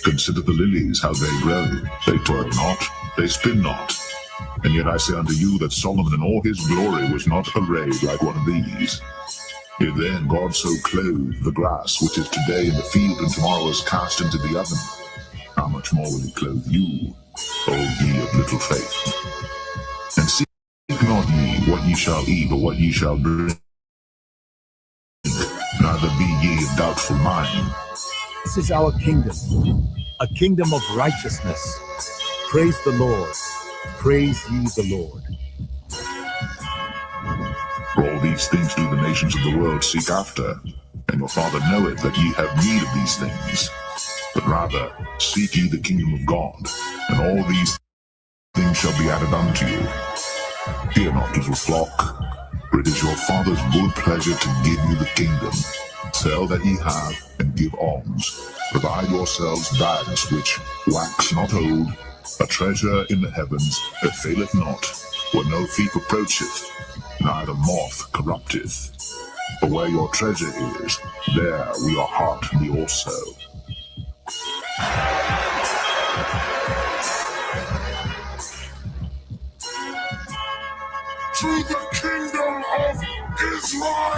Consider the lilies, how they grow. They toil not, they spin not. And yet I say unto you that Solomon in all his glory was not arrayed like one of these. If then God so clothed the grass, which is today in the field and tomorrow is cast into the oven, how much more will he clothe you, O ye of little faith? And seek not ye what ye shall eat, or what ye shall drink, neither be ye of doubtful mind. This is our kingdom, a kingdom of righteousness. Praise the Lord. Praise ye the Lord. For all these things do the nations of the world seek after, and your Father knoweth that ye have need of these things. But rather seek ye the kingdom of God, and all these things shall be added unto you. Fear not, little flock, for it is your Father's good pleasure to give you the kingdom. Sell that ye have, and give alms. Provide yourselves bags which wax not old, a treasure in the heavens that faileth not, where no thief approacheth, neither moth corrupteth. For where your treasure is, there will your heart be also. To the kingdom of Israel!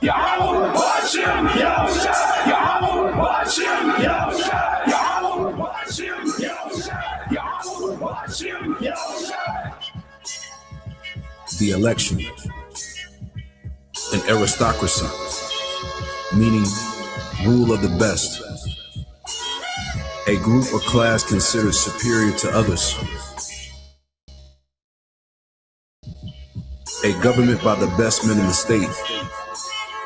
Yahweh Hashem, Yahweh, Yahweh Hashem, Yahweh, Yahweh Hashem, Yahweh, Yahweh Hashem, Yahweh. The election, an aristocracy, meaning rule of the best, a group or class considered superior to others, a government by the best men in the state,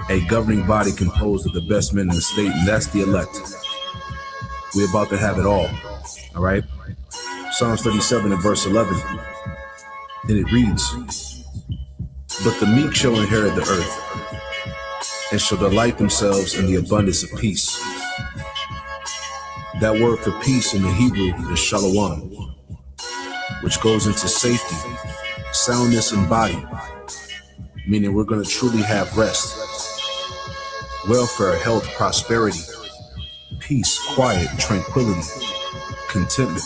a governing body composed of the best men in the state, and that's the elect. We're about to have it all right? Psalms 37 and verse 11, and it reads, "But the meek shall inherit the earth, and shall delight themselves in the abundance of peace." That word for peace in the Hebrew is shalom, which goes into safety, soundness in body, meaning we're going to truly have rest, welfare, health, prosperity, peace, quiet, tranquility, contentment.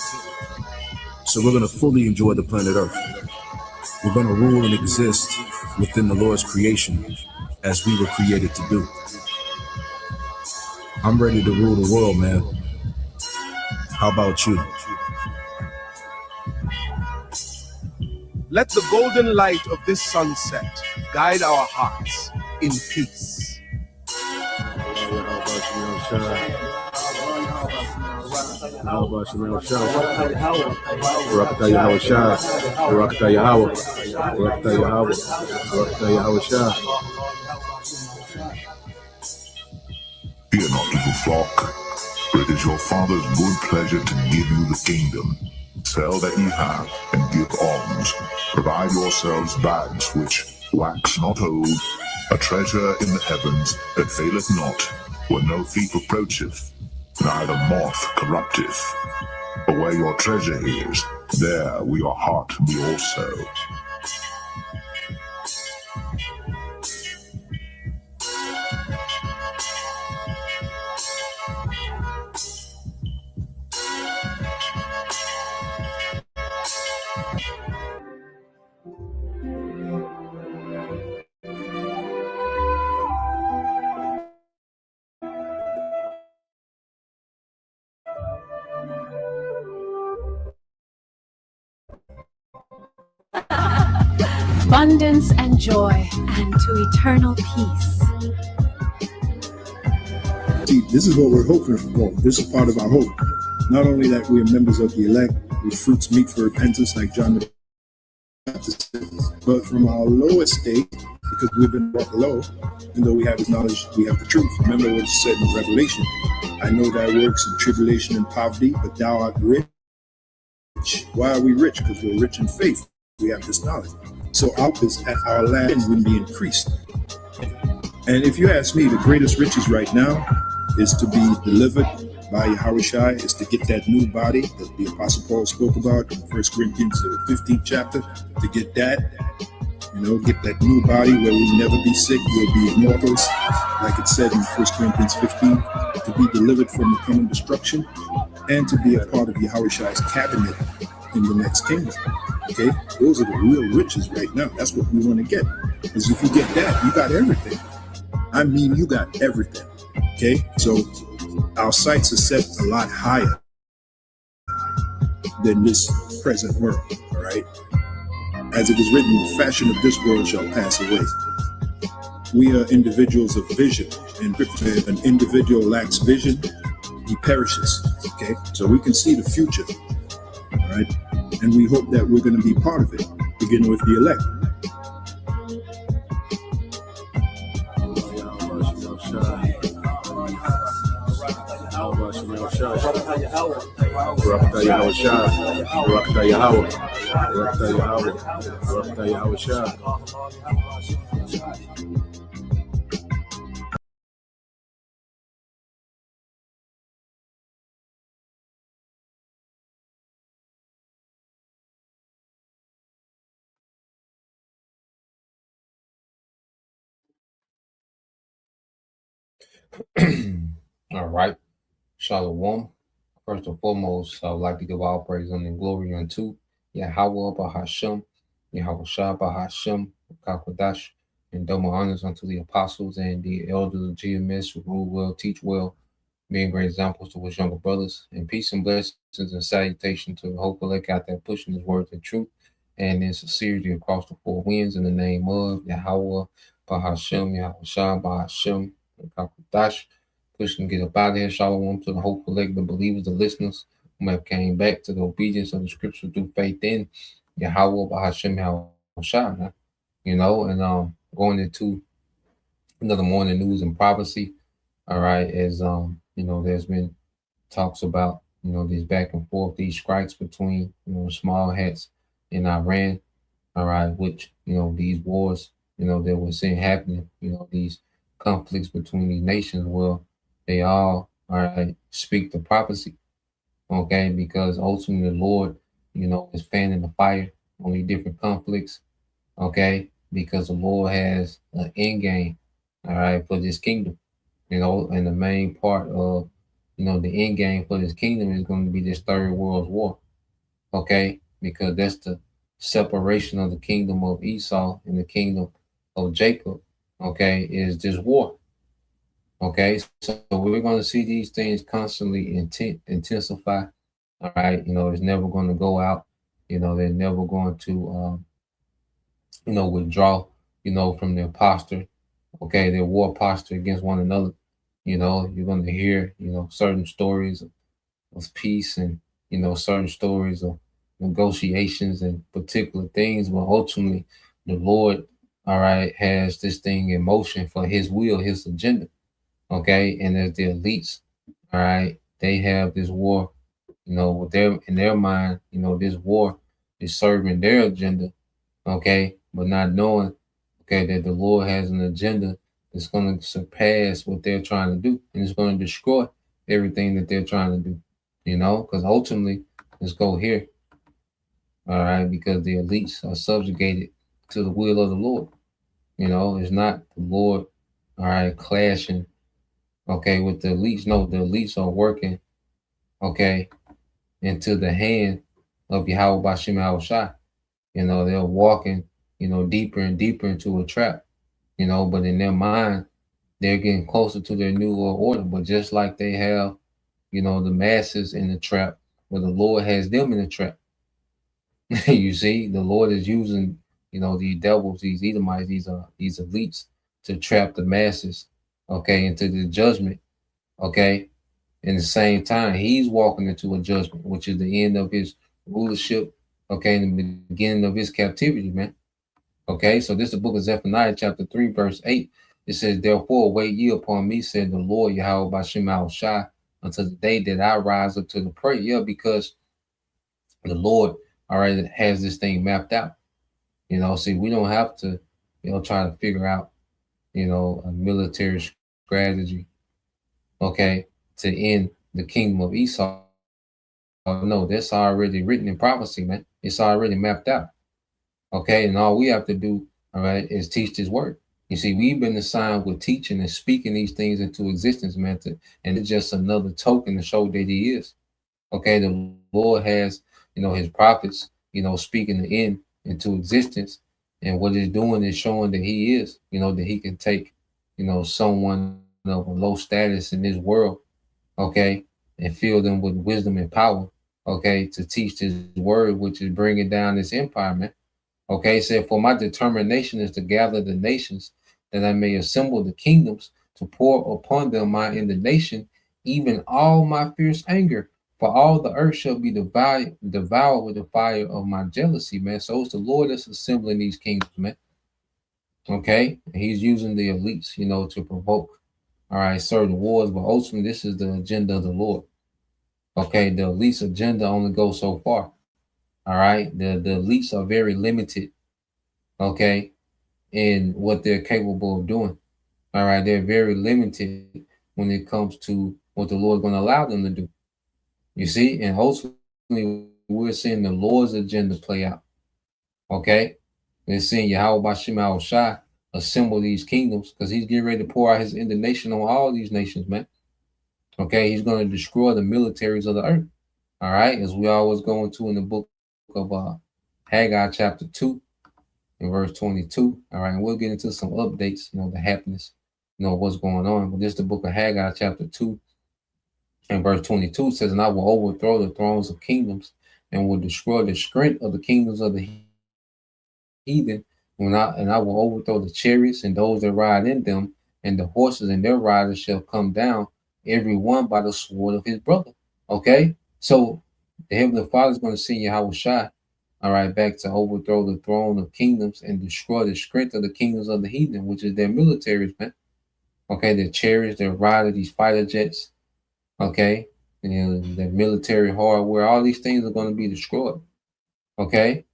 So we're going to fully enjoy the planet Earth. We're going to rule and exist within the Lord's creation as we were created to do. I'm ready to rule the world, man. How about you? Let the golden light of this sunset guide our hearts in peace. Fear not, little flock, for it is your Father's good pleasure to give you the kingdom. Sell that ye have, and give alms. Provide yourselves bags which wax not old, a treasure in the heavens that faileth not, where no thief approacheth, neither moth corrupteth. For where your treasure is, there will your heart be also. Abundance and joy, and to eternal peace. See, this is what we're hoping for. This is part of our hope. Not only that we are members of the elect, with fruits meet for repentance, like John the Baptist says, but from our low estate, because we've been brought low, and though we have his knowledge, we have the truth. Remember what it said in Revelation. I know thy works in tribulation and poverty, but thou art rich. Why are we rich? Because we're rich in faith. We have this knowledge. So our land will be increased. And if you ask me, the greatest riches right now is to be delivered by Yahushua is to get that new body that the Apostle Paul spoke about in 1 Corinthians 15th chapter, to get that, get that new body where we'll never be sick, we'll be immortals, like it said in 1 Corinthians 15, to be delivered from the coming destruction, and to be a part of Yahushua's cabinet in the next kingdom. Okay, those are the real riches right now. That's what we want to get. Because if you get that, you got everything. I mean, you got everything. Okay, so our sights are set a lot higher than this present world. All right, as it is written, the fashion of this world shall pass away. We are individuals of vision, and if an individual lacks vision, he perishes. Okay, so we can see the future. All right, and we hope that we're going to be part of it, beginning with the elect. All right. Shalom. First and foremost, I would like to give all praise and glory unto Yahweh Bahashem, Yahweh Shah Bahashem, Kakwadash, and double honors unto the apostles and the elders of GMS who rule well, teach well, being great examples to his younger brothers. And peace and blessings and salutation to the whole collect out there pushing his words and truth and in sincerity across the four winds in the name of Yahweh Bahashem, Yahweh Shah Bahashem, Kakwadash. Pushing to get up out of here. Shalom to the whole collect, the believers, the listeners who have came back to the obedience of the scripture through faith in Yahweh Bahashem Yahushua. And going into another morning news and prophecy. All right, as there's been talks about these back and forth, these strikes between small hats in Iran. All right, which these wars that we're seeing happening. These conflicts between these nations. Well, they all right speak the prophecy, okay? Because ultimately the Lord, is fanning the fire on these different conflicts, okay? Because the Lord has an end game, all right, for this kingdom, and the main part of the end game for this kingdom is going to be this third world war, okay? Because that's the separation of the kingdom of Esau and the kingdom of Jacob, okay, is this war. Okay, so we're going to see these things constantly intensify. All right, it's never going to go out. They're never going to, withdraw, from their posture. Okay, their war posture against one another. You're going to hear, certain stories of peace and, certain stories of negotiations and particular things. But ultimately, the Lord, all right, has this thing in motion for his will, his agenda. Okay, and as the elites, all right, they have this war, with in their mind, this war is serving their agenda, okay, but not knowing, okay, that the Lord has an agenda that's going to surpass what they're trying to do, and it's going to destroy everything that they're trying to do, because ultimately, let's go here, all right, because the elites are subjugated to the will of the Lord, it's not the Lord, all right, clashing. Okay, with the elites, no, the elites are working, okay, into the hand of Yahweh Bashem Yahushua. They're walking, deeper and deeper into a trap, but in their mind, they're getting closer to their new world order. But just like they have, the masses in the trap, where the Lord has them in the trap. You see, the Lord is using, these devils, these Edomites, these elites to trap the masses, okay, into the judgment. Okay. In the same time, he's walking into a judgment, which is the end of his rulership. Okay. In the beginning of his captivity, man. Okay. So this is the book of Zephaniah, chapter 3, verse 8. It says, therefore, wait ye upon me, said the Lord, Yahweh Bashem Yahushua, until the day that I rise up to the prayer. Yeah, because the Lord, all right, has this thing mapped out. See, we don't have to, try to figure out, a military strategy, okay, to end the kingdom of Esau. No, that's already written in prophecy, man. It's already mapped out. Okay, and all we have to do, all right, is teach this word. You see, we've been assigned with teaching and speaking these things into existence, man. And it's just another token to show that He is. Okay, the Lord has, His prophets, speaking the end into existence, and what it's doing is showing that He is, that He can take, someone of a low status in this world, okay, and fill them with wisdom and power, okay, to teach this word, which is bringing down this empire, man. Okay, it said, for my determination is to gather the nations, that I may assemble the kingdoms, to pour upon them my indignation, even all my fierce anger. For all the earth shall be devoured with the fire of my jealousy, man. So it's the Lord that's assembling these kingdoms, man. Okay, He's using the elites, to provoke, all right, certain wars, but ultimately this is the agenda of the Lord. Okay, the elites' agenda only goes so far. All right, the elites are very limited, okay, in what they're capable of doing. All right, they're very limited when it comes to what the Lord's going to allow them to do. You see, and ultimately we're seeing the Lord's agenda play out. Okay, we're seeing Yahweh Bashim Shai assemble these kingdoms because He's getting ready to pour out His indignation on all these nations, man. Okay, He's going to destroy the militaries of the earth. All right, as we always go into in the book of Haggai chapter 2 in verse 22. All right, and we'll get into some updates, the happiness, what's going on. But this is the book of Haggai chapter 2 and verse 22 says, and I will overthrow the thrones of kingdoms and will destroy the strength of the kingdoms of the heathen. And I will overthrow the chariots and those that ride in them, and the horses and their riders shall come down, every one by the sword of his brother. Okay, so the Heavenly Father is going to send Yahweh Shai, all right, back to overthrow the throne of kingdoms and destroy the strength of the kingdoms of the heathen, which is their militaries, man. Okay, their chariots, their riders, these fighter jets, okay, their military hardware, all these things are going to be destroyed. Okay,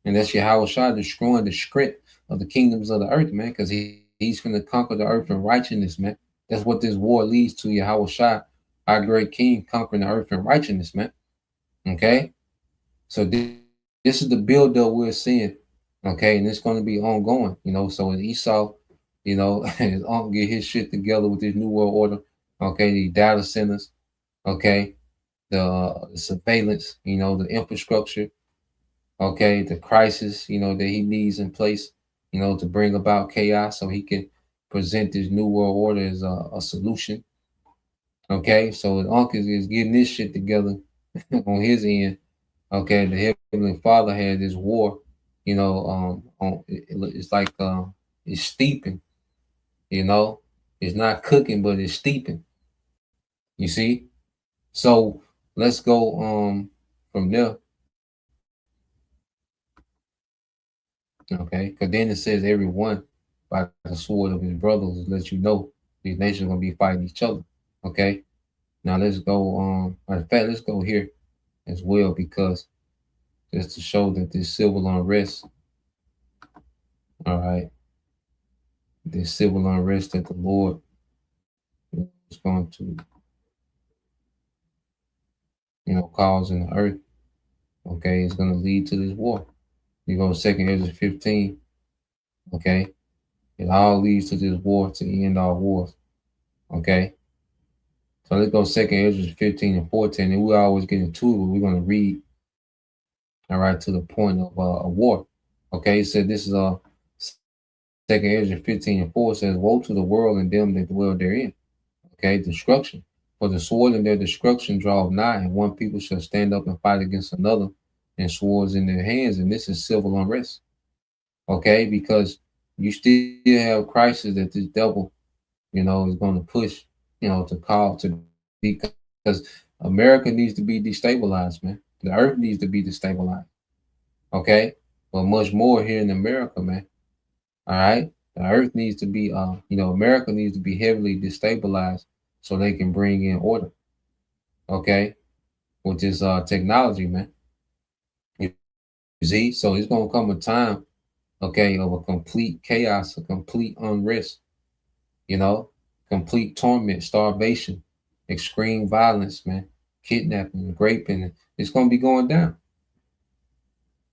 and that's Yahweh Shai destroying the strength of the kingdoms of the earth, man, because he's going to conquer the earth in righteousness, man. That's what this war leads to, Yahweh Shai, our great king, conquering the earth in righteousness, man. Okay, so this is the build-up we're seeing, okay, and it's going to be ongoing, so Esau, is on get his shit together with this new world order, okay, the data centers, okay, the surveillance, the infrastructure, okay, the crisis, that he needs in place, to bring about chaos so he can present this new world order as a solution, okay, so Unc is getting this shit together on his end. Okay, the Heavenly Father had this war, it's like it's steeping, it's not cooking, but it's steeping. You see, so let's go from there. Okay, because then it says everyone by the sword of his brothers let you know these nations are gonna be fighting each other. Okay, now let's go. In fact, let's go here as well because just to show that this civil unrest. All right. This civil unrest that the Lord is going to, cause in the earth, okay, it's going to lead to this war. You go to 2nd Ezra 15, okay, it all leads to this war to end all wars, okay. So let's go 2nd Ezra 15 and 14, and we always get into it, but we're going to read, all right, to the point of a war, okay. It said this is 2nd Ezra 15 and 4 says, woe to the world and them that dwell therein. Okay, destruction. For the sword in their destruction draweth nigh, and one people shall stand up and fight against another, and swords in their hands, and this is civil unrest. Okay, because you still have crisis that this devil, is going to push, to call to be, because America needs to be destabilized, man. The earth needs to be destabilized. Okay, but much more here in America, man. All right, the earth needs to be, America needs to be heavily destabilized so they can bring in order, okay, with this technology, man. You see, so it's gonna come a time, okay, of a complete chaos, a complete unrest, complete torment, starvation, extreme violence, man, kidnapping, raping. It's going to be going down.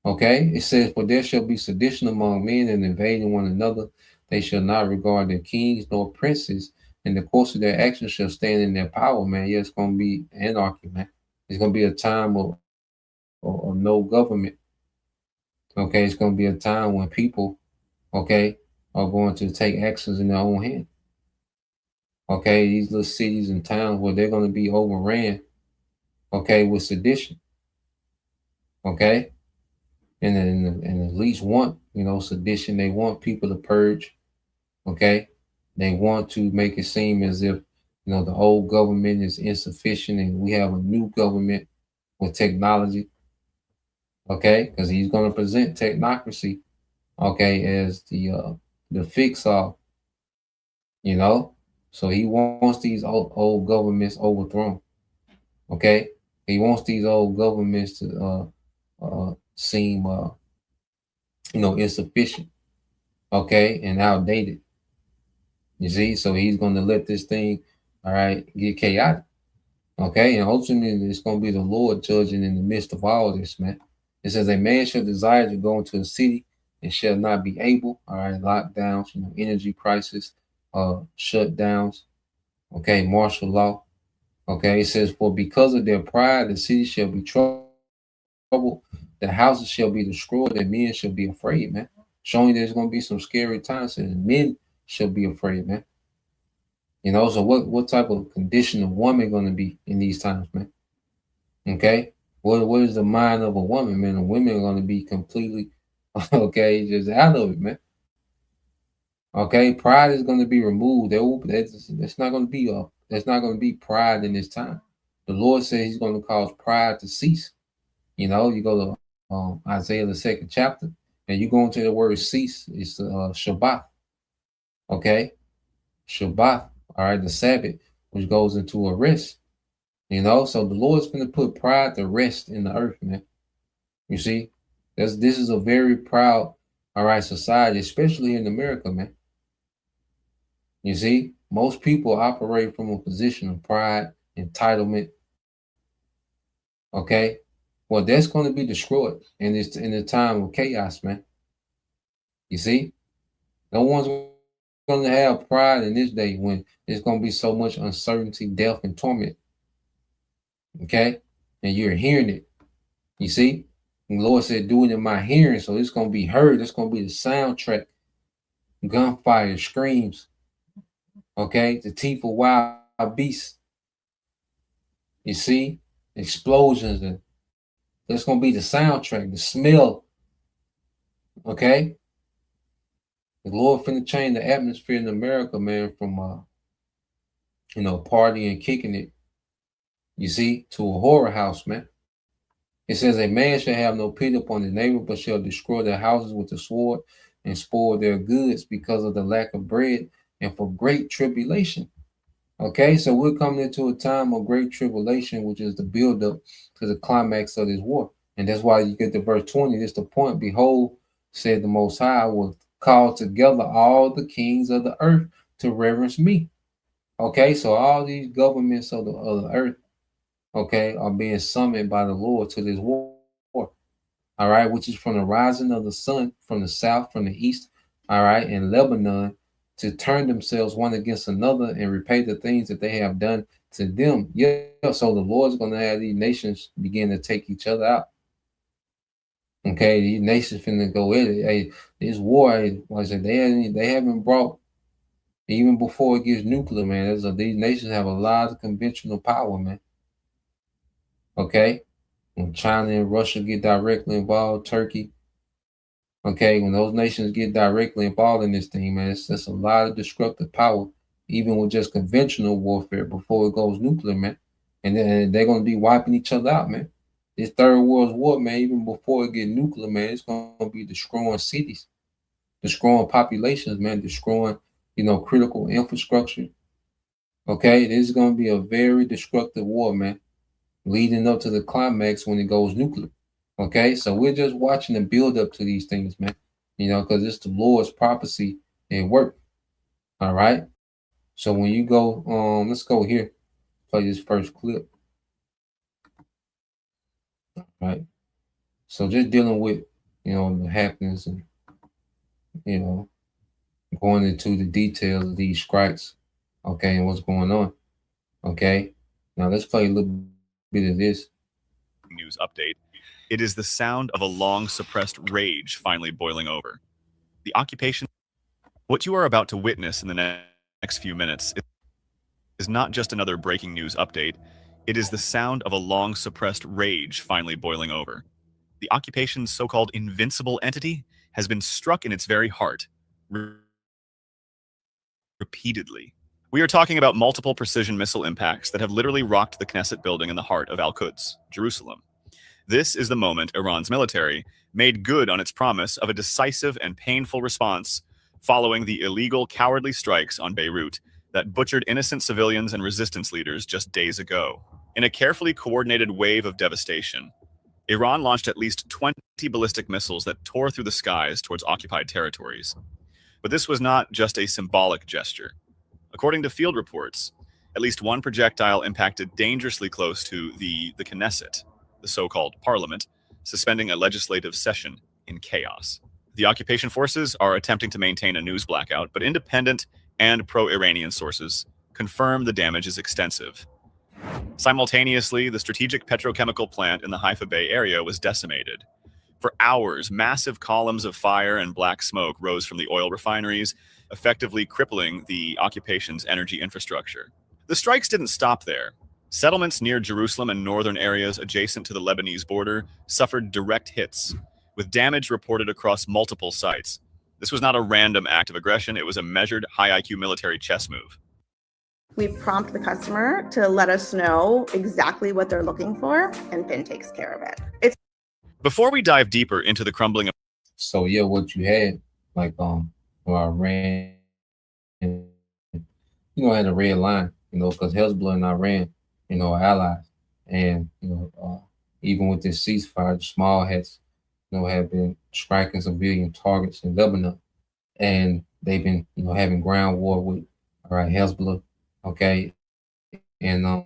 Okay, it says, "For there shall be sedition among men and invading one another. They shall not regard their kings nor princes, and the course of their actions shall stand in their power." Man, yeah, it's going to be anarchy, man. It's going to be a time of no government. Okay, it's going to be a time when people, okay, are going to take actions in their own hand. Okay, these little cities and towns where they're going to be overran, okay, with sedition. Okay, and at least want, sedition. They want people to purge. Okay, they want to make it seem as if the old government is insufficient and we have a new government with technology. Okay, because he's going to present technocracy, okay, as the fix all. So he wants these old governments overthrown. Okay, he wants these old governments to seem insufficient. Okay, and outdated. You see, so he's going to let this thing, all right, get chaotic. Okay, and ultimately it's going to be the Lord judging in the midst of all this, man. It says, "A man shall desire to go into a city and shall not be able." All right, lockdowns, energy crisis, shutdowns. Okay, martial law. Okay, it says, "For because of their pride, the city shall be troubled, the houses shall be destroyed, and men shall be afraid," man. Showing there's going to be some scary times, and men shall be afraid, man. So what type of condition of woman going to be in these times, man? Okay, what is the mind of a woman, man? The women are going to be completely, okay, just out of it, man. Okay, pride is going to be removed. That's not going to be There's not going to be pride in this time. The Lord says He's going to cause pride to cease. You go to Isaiah the 2nd chapter, and you go into the word cease. It's Shabbat. Okay, Shabbat. All right, the Sabbath, which goes into a rest. So the Lord's going to put pride to rest in the earth, man. You see, this is a very proud, all right, society, especially in America, man. You see, most people operate from a position of pride, entitlement. Okay, well, that's going to be destroyed in the time of chaos, man. You see, no one's going to have pride in this day when there's going to be so much uncertainty, death, and torment. Okay, and you're hearing it. You see, the Lord said, "Do it in my hearing," so it's going to be heard. It's going to be the soundtrack. Gunfire, screams. Okay, the teeth of wild beasts. You see, explosions, and that's going to be the soundtrack, the smell. Okay, the Lord finna change the atmosphere in America, man, from partying, kicking it. You see, to a horror house, man. It says, "A man shall have no pity upon his neighbor, but shall destroy their houses with the sword and spoil their goods because of the lack of bread and for great tribulation." Okay, so we're coming into a time of great tribulation, which is the buildup to the climax of this war. And that's why you get to verse 20. This the point. "Behold, said the Most High, I will call together all the kings of the earth to reverence me." Okay, so all these governments of the earth, okay, are being summoned by the Lord to this war. All right, which is from the rising of the sun, from the south, from the east, all right, in Lebanon, to turn themselves one against another and repay the things that they have done to them. Yeah, so the Lord's going to have these nations begin to take each other out. Okay, these nations finna go at it. Hey, this war, like I said, they haven't brought, even before it gets nuclear, man. These nations have a lot of conventional power, man. Okay, when China and Russia get directly involved, Turkey. Okay, when those nations get directly involved in this thing, man, it's a lot of destructive power, even with just conventional warfare before it goes nuclear, man. And then they're gonna be wiping each other out, man. This third world war, man, even before it get nuclear, man, it's gonna be destroying cities, destroying populations, man, destroying, critical infrastructure. Okay, this is gonna be a very destructive war, man, leading up to the climax when it goes nuclear. Okay, so we're just watching the build up to these things, man. Because it's the Lord's prophecy at work. All right. So when you go, let's go here. play this first clip. Right. So just dealing with, the happenings and, you know, going into the details of these strikes, okay, and what's going on. Okay. Now let's play a little bit of this. News update. It is the sound of a long suppressed rage finally boiling over. The occupation. What you are about to witness in the next few minutes is not just another breaking news update. It is the sound of a long suppressed rage finally boiling over. The occupation's so-called invincible entity has been struck in its very heart repeatedly. We are talking about multiple precision missile impacts that have literally rocked the Knesset building in the heart of Al-Quds, Jerusalem. This is the moment Iran's military made good on its promise of a decisive and painful response following the illegal, cowardly strikes on Beirut that butchered innocent civilians and resistance leaders just days ago. In a carefully coordinated wave of devastation, Iran launched at least 20 ballistic missiles that tore through the skies towards occupied territories. But this was not just a symbolic gesture. According to field reports, at least one projectile impacted dangerously close to the Knesset, the so-called parliament, suspending a legislative session in chaos. The occupation forces are attempting to maintain a news blackout, but independent and pro-Iranian sources confirm the damage is extensive. Simultaneously, the strategic petrochemical plant in the Haifa Bay area was decimated. For hours, massive columns of fire and black smoke rose from the oil refineries, effectively crippling the occupation's energy infrastructure. The strikes didn't stop there. Settlements near Jerusalem and northern areas adjacent to the Lebanese border suffered direct hits, with damage reported across multiple sites. This was not a random act of aggression, it was a measured, high IQ military chess move. We prompt the customer to let us know exactly what they're looking for, and Finn takes care of it. Before we dive deeper into the crumbling of... So yeah, what you had, like Iran, had a red line, because Hezbollah and Iran, are allies. And, even with this ceasefire, the small hats, have been striking civilian targets in Lebanon. And they've been, having ground war with, Hezbollah, okay? And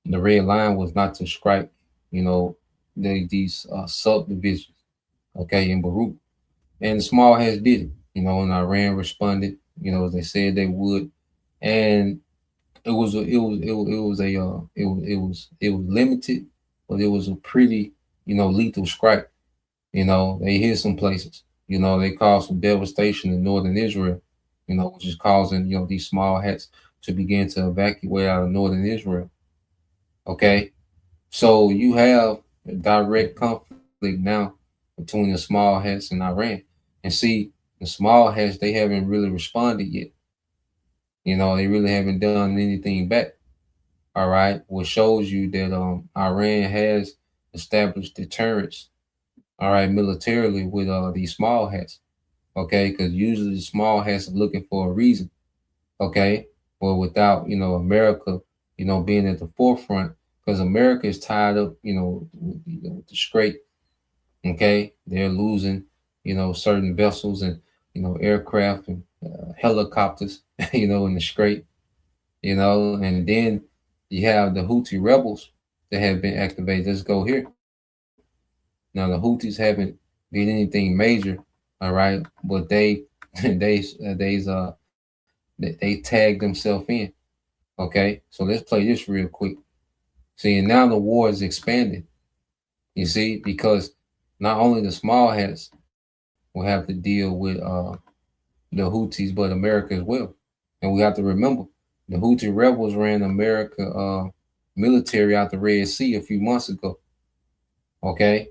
the red line was not to strike, these subdivisions, okay, in Beirut. And the small hats did it, and Iran responded, as they said they would. And it was limited, but it was a pretty, lethal strike. They hit some places. They caused some devastation in northern Israel, which is causing, these small hats to begin to evacuate out of northern Israel. Okay. So you have a direct conflict now between the small hats and Iran. And see, the small hats, they haven't really responded yet. They really haven't done anything back. All right. Which shows you that Iran has established deterrence, all right, militarily with these small hats. Okay, because usually the small hats are looking for a reason. Okay. But without, America, being at the forefront, because America is tied up, with the Strait. Okay, they're losing, certain vessels and, aircraft and helicopters, in the Strait, and then you have the Houthi rebels that have been activated. Let's go here. Now the Houthis haven't did anything major, all right, but they tagged themselves in. Okay, so let's play this real quick. See, and now the war is expanding. You see, because not only the small hats will have to deal with the Houthis, but America as well. And we have to remember, the Houthi rebels ran America military out the Red Sea a few months ago. Okay,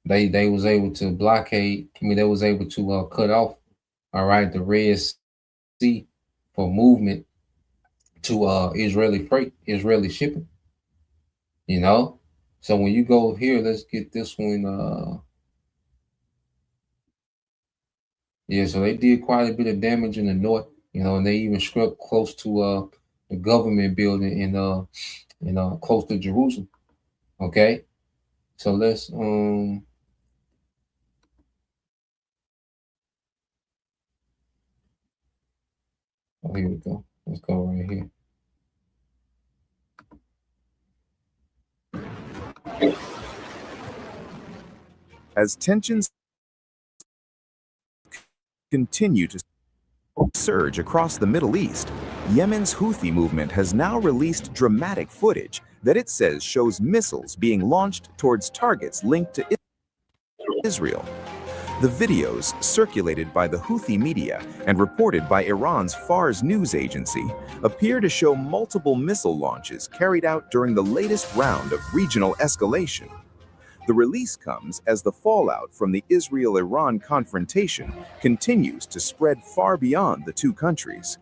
they was able to blockade. They was able to cut off, all right, the Red Sea for movement to Israeli freight, Israeli shipping. So when you go here, let's get this one. Yeah, so they did quite a bit of damage in the north, and they even struck close to the government building in close to Jerusalem. Okay, so let's oh, here we go. Let's go right here. As tensions continue to surge across the Middle East, Yemen's Houthi movement has now released dramatic footage that it says shows missiles being launched towards targets linked to Israel. The videos, circulated by the Houthi media and reported by Iran's Fars news agency, appear to show multiple missile launches carried out during the latest round of regional escalation. The release comes as the fallout from the Israel-Iran confrontation continues to spread far beyond the two countries.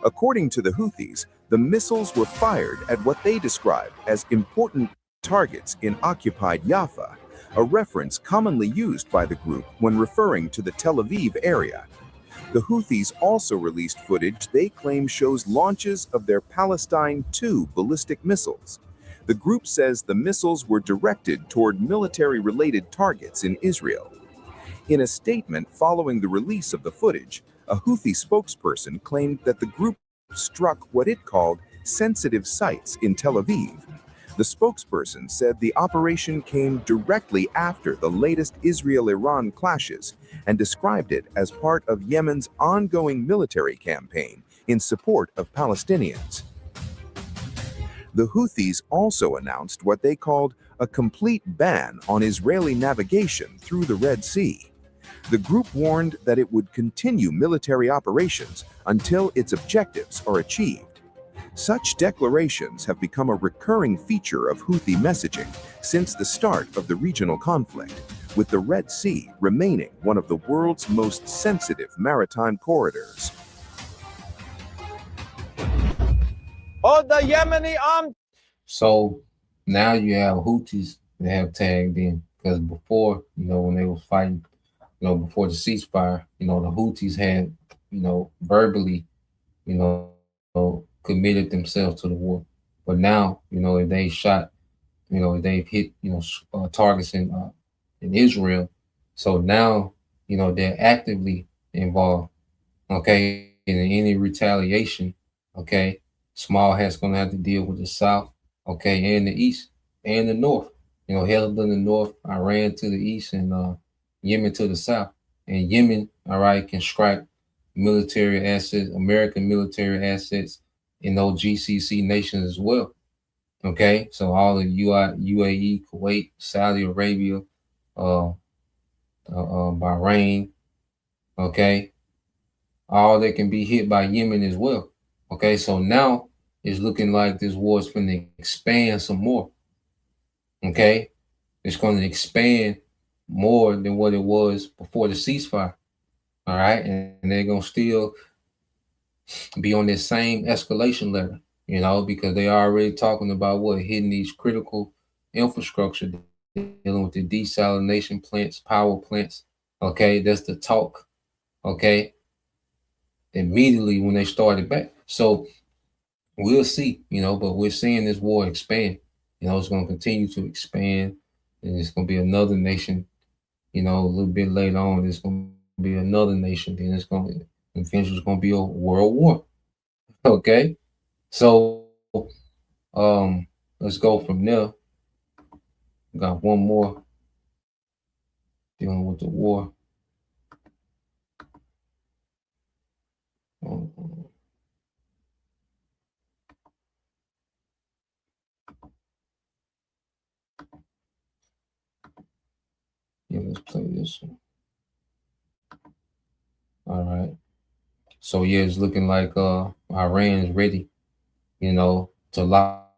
According to the Houthis, the missiles were fired at what they described as important targets in occupied Jaffa, a reference commonly used by the group when referring to the Tel Aviv area. The Houthis also released footage they claim shows launches of their Palestine II ballistic missiles. The group says the missiles were directed toward military-related targets in Israel. In a statement following the release of the footage, a Houthi spokesperson claimed that the group struck what it called sensitive sites in Tel Aviv. The spokesperson said the operation came directly after the latest Israel-Iran clashes and described it as part of Yemen's ongoing military campaign in support of Palestinians. The Houthis also announced what they called a complete ban on Israeli navigation through the Red Sea. The group warned that it would continue military operations until its objectives are achieved. Such declarations have become a recurring feature of Houthi messaging since the start of the regional conflict, with the Red Sea remaining one of the world's most sensitive maritime corridors. Hold the Yemeni arm. So now you have Houthis that have tagged in, because before, when they was fighting, before the ceasefire, the Houthis had, verbally, committed themselves to the war. But now, if they shot, if they've hit, targets in Israel, so now, they're actively involved, okay, in any retaliation, okay. Small Hat's gonna have to deal with the South, okay, and the East and the North. Held in the North, Iran to the East, and Yemen to the South. And Yemen, all right, can strike military assets, American military assets in those GCC nations as well. Okay, so all the UAE, Kuwait, Saudi Arabia, Bahrain, okay, all that can be hit by Yemen as well. Okay, so now it's looking like this war is going to expand some more. Okay, it's going to expand more than what it was before the ceasefire. All right, and they're going to still be on this same escalation level, because they are already talking about hitting these critical infrastructure, dealing with the desalination plants, power plants. Okay, that's the talk. Okay, immediately when they started back. So we'll see, but we're seeing this war expand. It's going to continue to expand, and it's going to be another nation, a little bit later on, it's going to be another nation, then it's going to eventually going to be a world war. Okay, so let's go from there. Got one more dealing with the war. Yeah, let's play this one. All right. So yeah, it's looking like Iran is ready, to lock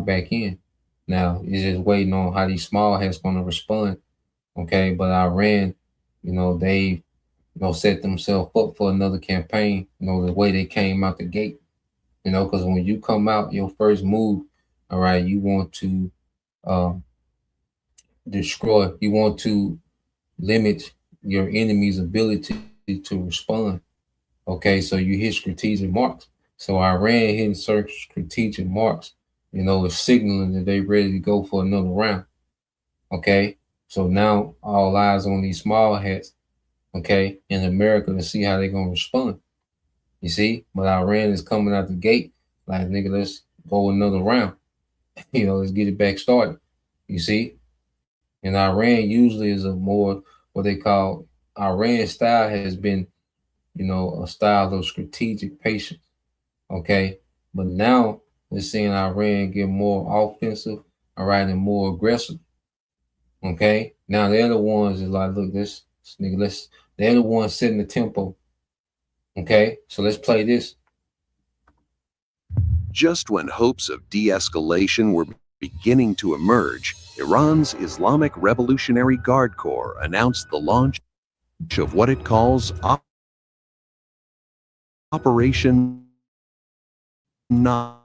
back in. Now it's just waiting on how these small hats going to respond. Okay, but Iran, they set themselves up for another campaign, the way they came out the gate. Because when you come out, your first move, all right, you want to destroy, you want to limit your enemy's ability to respond. Okay, so you hit strategic marks. So Iran hitting certain strategic marks, is signaling that they're ready to go for another round. Okay, so now all eyes on these small hats, okay, in America to see how they're going to respond. You see, but Iran is coming out the gate like, nigga, let's go another round. Let's get it back started. You see? And Iran usually is a more what they call Iran style has been, a style of strategic patience. Okay. But now we're seeing Iran get more offensive, all right, and more aggressive. Okay. Now they're the ones is like, look, this nigga, they're the ones setting the tempo. Okay. So let's play this. Just when hopes of de-escalation were beginning to emerge, Iran's Islamic Revolutionary Guard Corps announced the launch of what it calls Operation Nasr,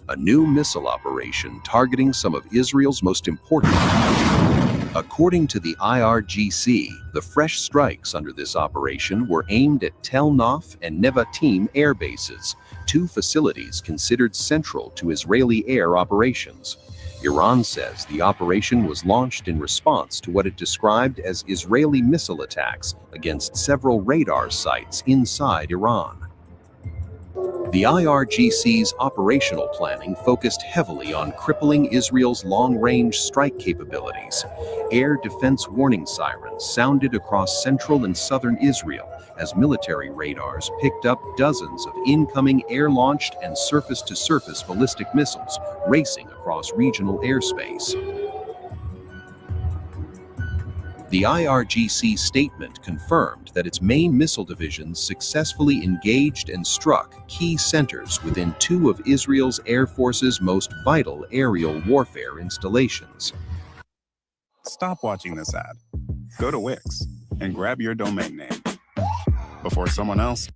a new missile operation targeting some of Israel's most important. According to the IRGC, the fresh strikes under this operation were aimed at Tel Naf and Nevatim air bases, two facilities considered central to Israeli air operations. Iran says the operation was launched in response to what it described as Israeli missile attacks against several radar sites inside Iran. The IRGC's operational planning focused heavily on crippling Israel's long-range strike capabilities. Air defense warning sirens sounded across central and southern Israel as military radars picked up dozens of incoming air-launched and surface-to-surface ballistic missiles racing across regional airspace. The IRGC statement confirmed that its main missile divisions successfully engaged and struck key centers within two of Israel's Air Force's most vital aerial warfare installations. Stop watching this ad. Go to Wix and grab your domain name before someone else.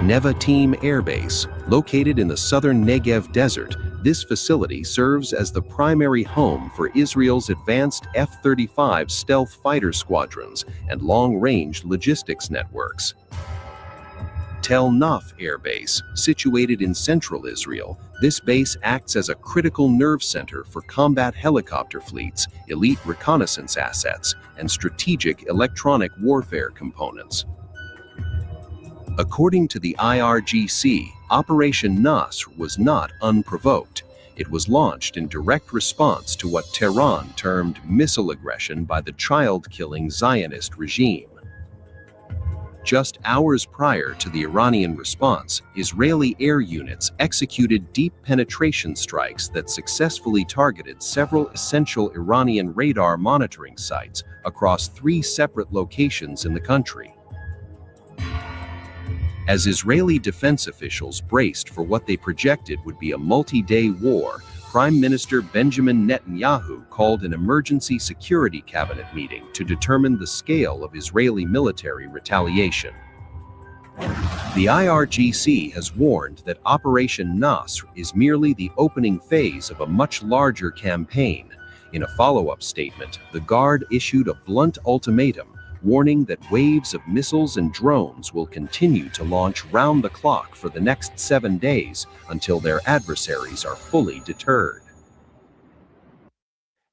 Nevatim Air Base, located in the southern Negev desert, this facility serves as the primary home for Israel's advanced F-35 stealth fighter squadrons and long-range logistics networks. Tel Naf Air Base, situated in central Israel, this base acts as a critical nerve center for combat helicopter fleets, elite reconnaissance assets, and strategic electronic warfare components. According to the IRGC, Operation Nasr was not unprovoked. It was launched in direct response to what Tehran termed missile aggression by the child-killing Zionist regime. Just hours prior to the Iranian response, Israeli air units executed deep penetration strikes that successfully targeted several essential Iranian radar monitoring sites across 3 separate locations in the country. As Israeli defense officials braced for what they projected would be a multi-day war, Prime Minister Benjamin Netanyahu called an emergency security cabinet meeting to determine the scale of Israeli military retaliation. The IRGC has warned that Operation Nasr is merely the opening phase of a much larger campaign. In a follow-up statement, the Guard issued a blunt ultimatum, warning that waves of missiles and drones will continue to launch round the clock for the next 7 days until their adversaries are fully deterred.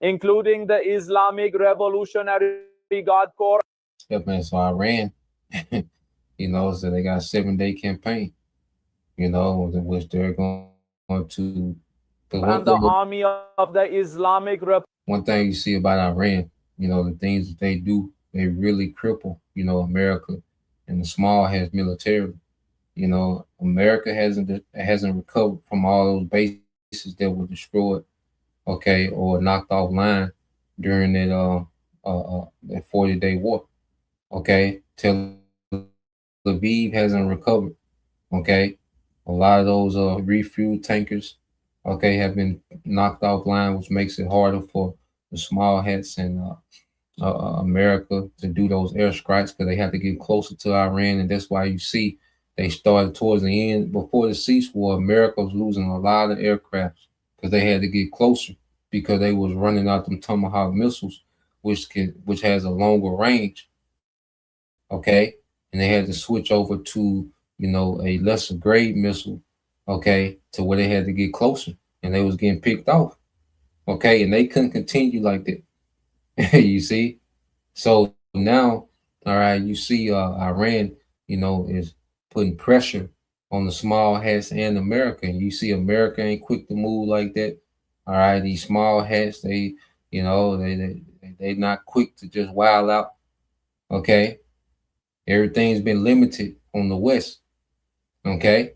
Including the Islamic Revolutionary Guard Corps. Yep, man. So Iran, so they got a 7-day campaign, in which they're going to. And the army of the Islamic Republic. One thing you see about Iran, the things that they do, they really cripple, America and the small heads militarily. America hasn't recovered from all those bases that were destroyed, okay, or knocked offline during that 40-day war. Okay, Tel Aviv hasn't recovered. Okay, a lot of those refuel tankers, okay, have been knocked offline, which makes it harder for the small hats and America to do those airstrikes because they have to get closer to Iran, and that's why you see they started towards the end before the cease war. America was losing a lot of aircraft because they had to get closer because they was running out them Tomahawk missiles, which has a longer range. Okay, and they had to switch over to a lesser grade missile. Okay, to where they had to get closer, and they was getting picked off. Okay, and they couldn't continue like that. You see, so now, all right, you see, Iran, is putting pressure on the small hats and America. And you see America ain't quick to move like that. All right, these small hats, they, you know, they not quick to just wild out. Okay. Everything's been limited on the West. Okay.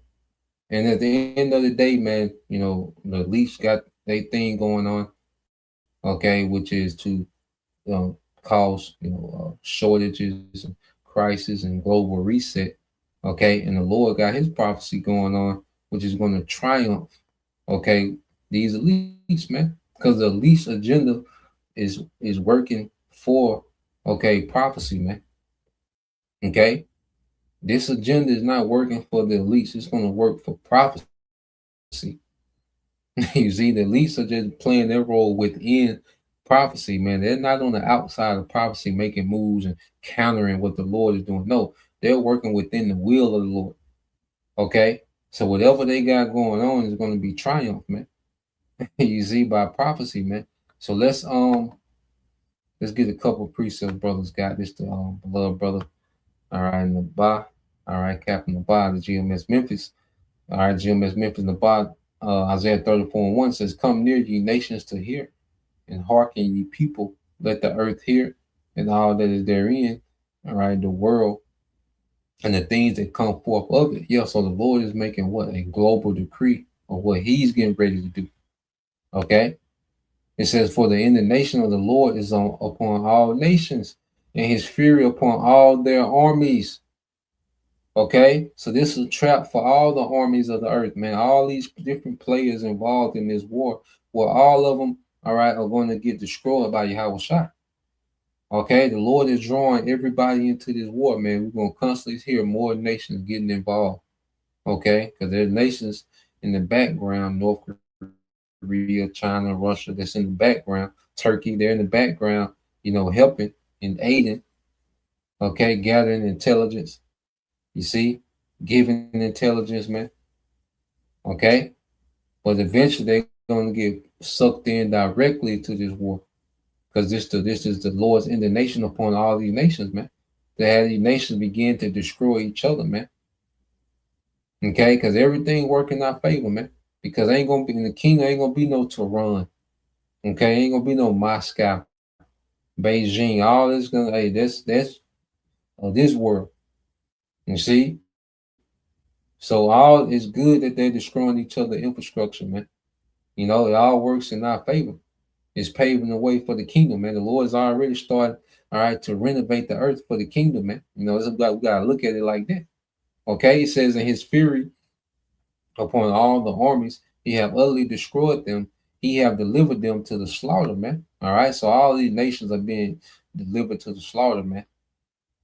And at the end of the day, man, you know, the least got their thing going on. Okay, which is to cause shortages and crisis and global reset. Okay, and the Lord got his prophecy going on, which is going to triumph. Okay, these elites, man, because the elite agenda is working for prophecy, man. Okay, this agenda is not working for the elites; it's going to work for prophecy. You see, the elites are just playing their role within prophecy, man. They're not on the outside of prophecy making moves and countering what the Lord is doing. No, they're working within the will of the Lord. Okay, so whatever they got going on is going to be triumph, man. You see, by prophecy, man. So let's get a couple precepts brothers got. This the beloved brother. All right, in the bar. All right, Captain the bar, the GMS Memphis. All right, GMS Memphis in the bar. Isaiah 34:1 says, "Come near, ye nations, to hear, and hearken, ye people. Let the earth hear, and all that is therein." All right, the world and the things that come forth of it. Yeah, so the Lord is making what? A global decree of what he's getting ready to do. Okay? It says, "For the indignation of the Lord is upon all nations, and his fury upon all their armies." Okay? So this is a trap for all the armies of the earth, man. All these different players involved in this war, where all of them, all right, are going to get destroyed by Yahweh Shai. Okay, the Lord is drawing everybody into this war, man. We're gonna constantly hear more nations getting involved. Okay, because there's nations in the background, North Korea, China, Russia, that's in the background. Turkey, they're in the background, helping and aiding. Okay, gathering intelligence. You see, giving intelligence, man. Okay, but eventually they're gonna get sucked in directly to this war. Because this is the Lord's indignation upon all these nations, man. They have these nations begin to destroy each other, man. Okay, because everything working in our favor, man. Because ain't gonna be in the kingdom, ain't gonna be no Tehran. Okay, ain't gonna be no Moscow, Beijing. All this gonna that's this world. You see, so all is good that they're destroying each other infrastructure, man. It all works in our favor. It's paving the way for the kingdom, man. The Lord has already started, all right, to renovate the earth for the kingdom, man. We gotta look at it like that. Okay, it says, "In his fury upon all the armies, he have utterly destroyed them. He have delivered them to the slaughter," man. All right, so all these nations are being delivered to the slaughter, man.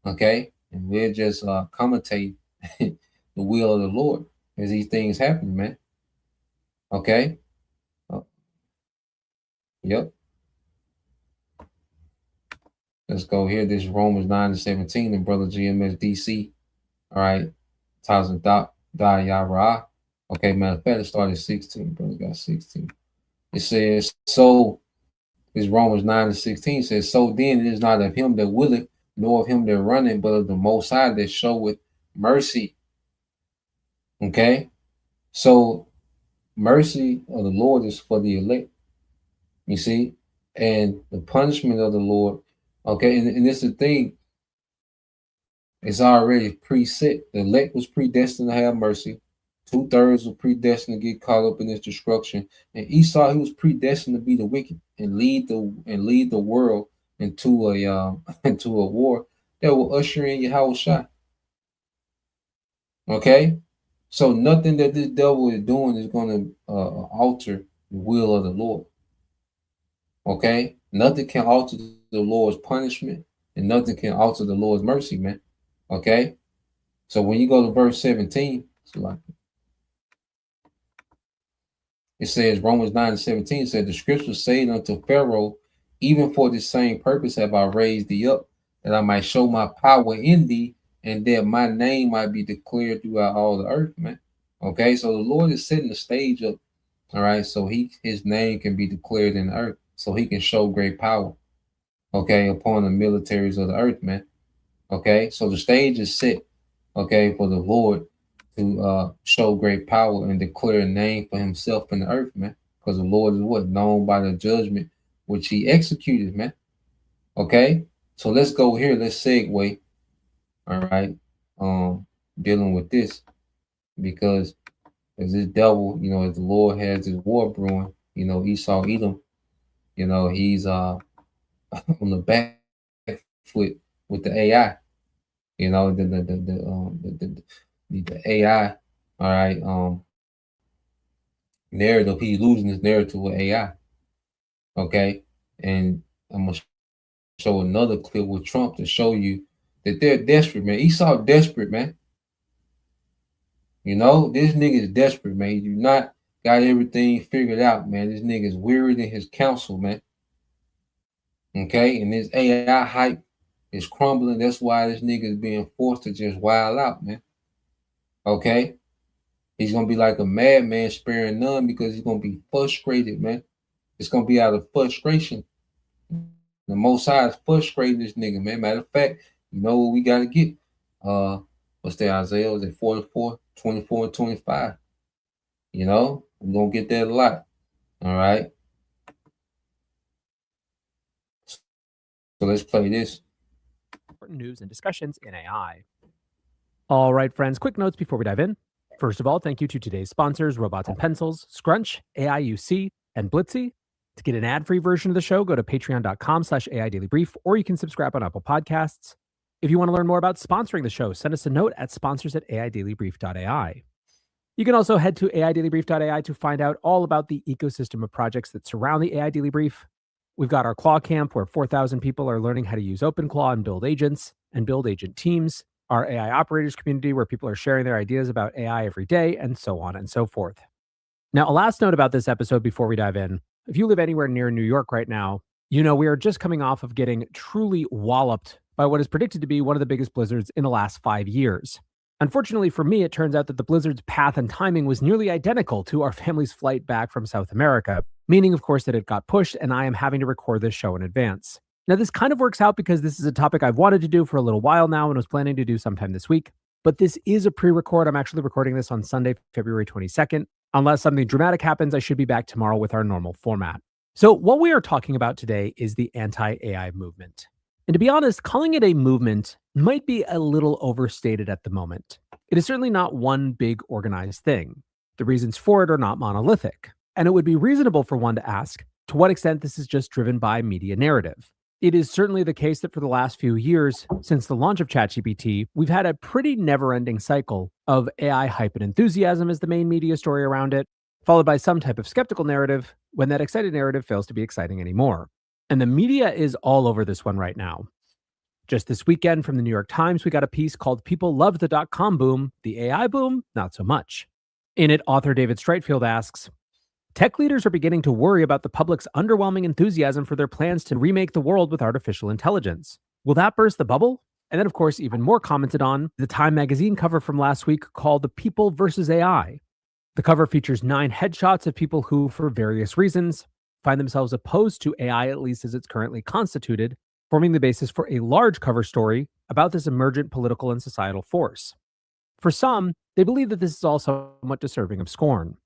Okay, and we're just commentating the will of the Lord as these things happen, man. Okay. Yep. Let's go here. This is Romans 9:17, and brother GMS DC. All right. Thousand Yara. Okay, matter of fact, it started 16. Brother got 16. It says, so this Romans 9:16 says, "So then it is not of him that willeth, nor of him that runneth, but of the Most High that showeth mercy." Okay. So mercy of the Lord is for the elect. You see, and the punishment of the Lord. Okay, and this is the thing. It's already preset. The elect was predestined to have mercy. 2/3 were predestined to get caught up in this destruction. And Esau, he was predestined to be the wicked and lead the world into a into a war that will usher in Yahweh Shai. Okay, so nothing that this devil is doing is going to alter the will of the Lord. Okay, nothing can alter the Lord's punishment, and nothing can alter the Lord's mercy, man. Okay, so when you go to verse 17, it says, Romans 9:17 said, "The scriptures say unto Pharaoh, even for this same purpose have I raised thee up, that I might show my power in thee, and that my name might be declared throughout all the earth," man. Okay, so the Lord is setting the stage up, all right, so his name can be declared in the earth, so he can show great power, okay, upon the militaries of the earth, man. Okay, so the stage is set, okay, for the Lord to show great power and declare a name for himself in the earth, man. Because the Lord is what? Known by the judgment which he executed, man. Okay? So let's go here. Let's segue. All right. Dealing with this. Because as this devil, as the Lord has his war brewing, Esau Edom, he's on the back foot with the AI. The AI, all right, narrative. He's losing his narrative with AI. Okay, and I'm gonna show another clip with Trump to show you that they're desperate, man. Esau desperate, man. This nigga is desperate, man. He do not got everything figured out, man. This nigga is wearied in his counsel, man. Okay, and this AI hype is crumbling. That's why this nigga is being forced to just wild out, man. Okay, he's gonna be like a madman, sparing none, because he's gonna be frustrated, man. It's gonna be out of frustration. The Most High is frustrating this nigga, man. Matter of fact, you know what we gotta get? What's that? Isaiah was at 44, 24, and 25. We're gonna get that a lot. All right. So let's play this. Important news and discussions in AI. All right, friends, quick notes before we dive in. First of all, thank you to today's sponsors, Robots and Pencils, Scrunch, AIUC, and Blitzy. To get an ad-free version of the show, go to patreon.com/AIDailyBrief, or you can subscribe on Apple Podcasts. If you want to learn more about sponsoring the show, send us a note at sponsors@AIDailyBrief.ai. You can also head to AIDailyBrief.ai to find out all about the ecosystem of projects that surround the AI Daily Brief. We've got our Claw Camp, where 4,000 people are learning how to use OpenClaw and build agents and build agent teams. Our AI operators community, where people are sharing their ideas about AI every day, and so on and so forth. Now, a last note about this episode before we dive in. If you live anywhere near New York right now, we are just coming off of getting truly walloped by what is predicted to be one of the biggest blizzards in the last 5 years. Unfortunately for me, it turns out that the blizzard's path and timing was nearly identical to our family's flight back from South America, meaning, of course, that it got pushed and I am having to record this show in advance. Now, this kind of works out because this is a topic I've wanted to do for a little while now and was planning to do sometime this week, but this is a pre-record. I'm actually recording this on Sunday, February 22nd. Unless something dramatic happens, I should be back tomorrow with our normal format. So what we are talking about today is the anti-AI movement. And to be honest, calling it a movement might be a little overstated at the moment. It is certainly not one big organized thing. The reasons for it are not monolithic. And it would be reasonable for one to ask to what extent this is just driven by media narrative. It is certainly the case that for the last few years, since the launch of ChatGPT, we've had a pretty never-ending cycle of AI hype and enthusiasm as the main media story around it, followed by some type of skeptical narrative when that excited narrative fails to be exciting anymore. And the media is all over this one right now. Just this weekend from the New York Times, we got a piece called "People Loved the .com Boom, the AI Boom, Not So Much." In it, author David Streitfeld asks, tech leaders are beginning to worry about the public's underwhelming enthusiasm for their plans to remake the world with artificial intelligence. Will that burst the bubble? And then, of course, even more commented on, the Time magazine cover from last week called "The People versus AI." The cover features 9 headshots of people who, for various reasons, find themselves opposed to AI, at least as it's currently constituted, forming the basis for a large cover story about this emergent political and societal force. For some, they believe that this is also somewhat deserving of scorn.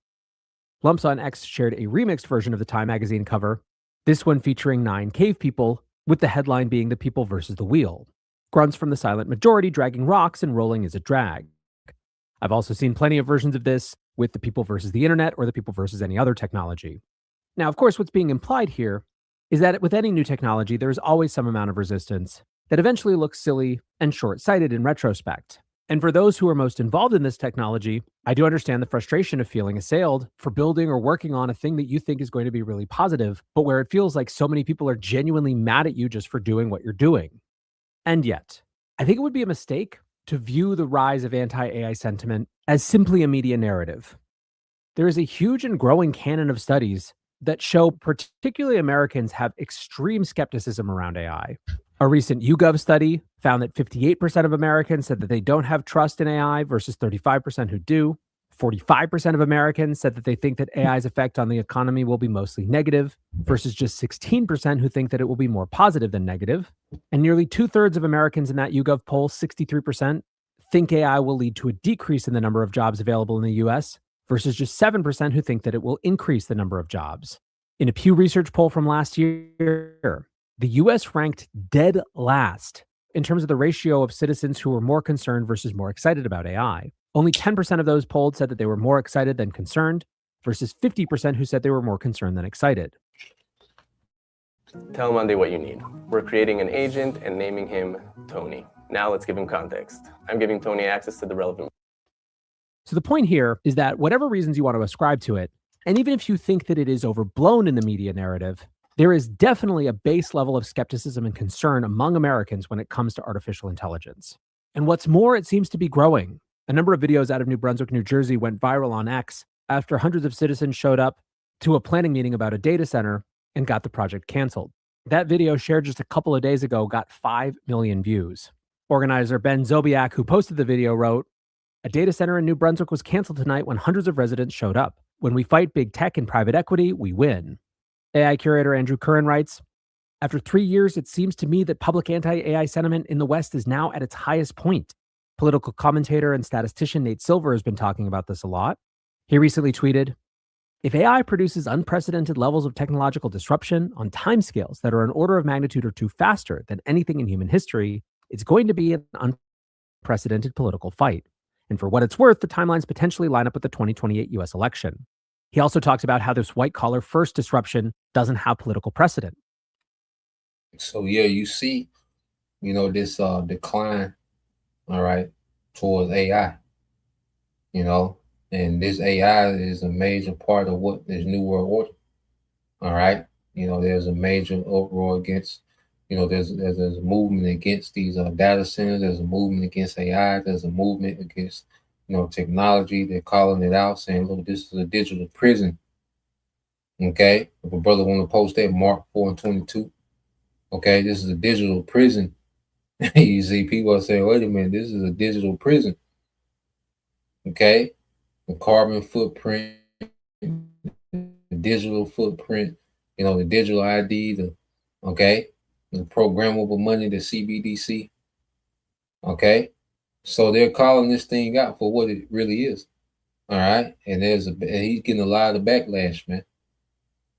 Lumps on X shared a remixed version of the Time magazine cover, this one featuring 9 cave people, with the headline being "The People versus the Wheel. Grunts from the silent majority dragging rocks and rolling is a drag." I've also seen plenty of versions of this with "The People versus the internet" or "The People versus any other technology." Now, of course, what's being implied here is that with any new technology, there's always some amount of resistance that eventually looks silly and short-sighted in retrospect. And for those who are most involved in this technology, I do understand the frustration of feeling assailed for building or working on a thing that you think is going to be really positive, but where it feels like so many people are genuinely mad at you just for doing what you're doing. And yet, I think it would be a mistake to view the rise of anti-AI sentiment as simply a media narrative. There is a huge and growing canon of studies that show particularly Americans have extreme skepticism around AI. A recent YouGov study found that 58% of Americans said that they don't have trust in AI versus 35% who do. 45% of Americans said that they think that AI's effect on the economy will be mostly negative versus just 16% who think that it will be more positive than negative. And nearly 2/3 of Americans in that YouGov poll, 63%, think AI will lead to a decrease in the number of jobs available in the US versus just 7% who think that it will increase the number of jobs. In a Pew Research poll from last year, the US ranked dead last in terms of the ratio of citizens who were more concerned versus more excited about AI. Only 10% of those polled said that they were more excited than concerned, versus 50% who said they were more concerned than excited. Tell Monday what you need. We're creating an agent and naming him Tony. Now let's give him context. I'm giving Tony access to the relevant. So the point here is that whatever reasons you want to ascribe to it, and even if you think that it is overblown in the media narrative, there is definitely a base level of skepticism and concern among Americans when it comes to artificial intelligence. And what's more, it seems to be growing. A number of videos out of New Brunswick, New Jersey went viral on X after hundreds of citizens showed up to a planning meeting about a data center and got the project canceled. That video, shared just a couple of days ago, got 5 million views. Organizer Ben Zobiak, who posted the video, wrote, "A data center in New Brunswick was canceled tonight when hundreds of residents showed up. When we fight big tech and private equity, we win." AI curator Andrew Curran writes, "After 3 years, it seems to me that public anti-AI sentiment in the West is now at its highest point." Political commentator and statistician Nate Silver has been talking about this a lot. He recently tweeted, "If AI produces unprecedented levels of technological disruption on timescales that are an order of magnitude or two faster than anything in human history, it's going to be an unprecedented political fight. And for what it's worth, the timelines potentially line up with the 2028 US election." He also talks about how this white-collar first disruption doesn't have political precedent. So yeah, you see, this decline, all right, towards AI, and this AI is a major part of what this New World Order, all right. There's a major uproar against, there's a movement against these data centers. There's a movement against AI. There's a movement against, technology. They're calling it out, saying, look, this is a digital prison. Okay. If a brother want to post that, Mark 4:22. Okay, this is a digital prison. You see people are saying, wait a minute, this is a digital prison. Okay. The carbon footprint, the digital footprint, the digital ID, the programmable money, the CBDC. Okay. So they're calling this thing out for what it really is. All right. And he's getting a lot of backlash, man.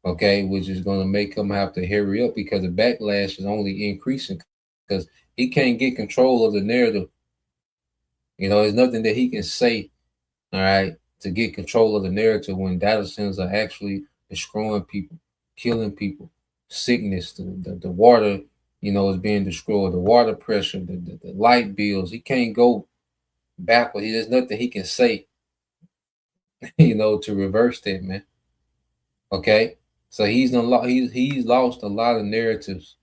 Okay, which is going to make him have to hurry up, because the backlash is only increasing because he can't get control of the narrative. There's nothing that he can say, all right, to get control of the narrative when data centers are actually destroying people, killing people, sickness, the water, is being destroyed, the water pressure, the light bills. He can't go backward. There's nothing he can say, to reverse that, man. Okay. So he's lost a lot of narratives,